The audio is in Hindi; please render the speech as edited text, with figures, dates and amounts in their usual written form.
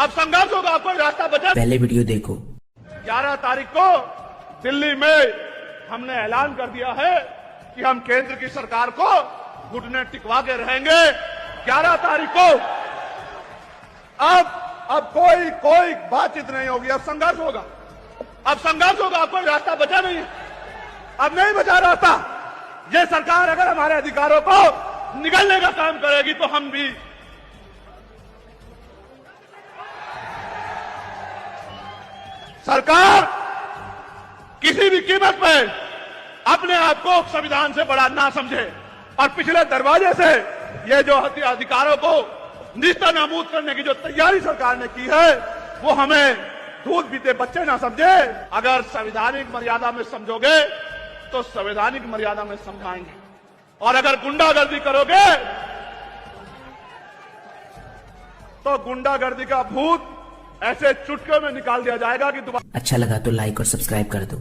अब संघर्ष होगा, कोई रास्ता बचा। पहले वीडियो देखो। 11 तारीख को दिल्ली में हमने ऐलान कर दिया है कि हम केंद्र की सरकार को घुटने टिकवा के रहेंगे। 11 तारीख को अब कोई बातचीत नहीं होगी, अब संघर्ष होगा। अब संघर्ष होगा, कोई रास्ता बचा नहीं है, अब नहीं बचा रास्ता। ये सरकार अगर हमारे अधिकारों को निगलने का काम करेगी तो हम भी सरकार किसी भी कीमत पर अपने आप को संविधान से बड़ा ना समझे और पिछले दरवाजे से ये जो अधिकारों को निस्ता नाबूद करने की जो तैयारी सरकार ने की है वो हमें दूध पीते बच्चे ना समझे। अगर संवैधानिक मर्यादा में समझोगे तो संवैधानिक मर्यादा में समझाएंगे, और अगर गुंडागर्दी करोगे तो गुंडागर्दी का भूत ऐसे चुटकियों में निकाल दिया जाएगा कि दोबारा। अच्छा लगा तो लाइक और सब्सक्राइब कर दो।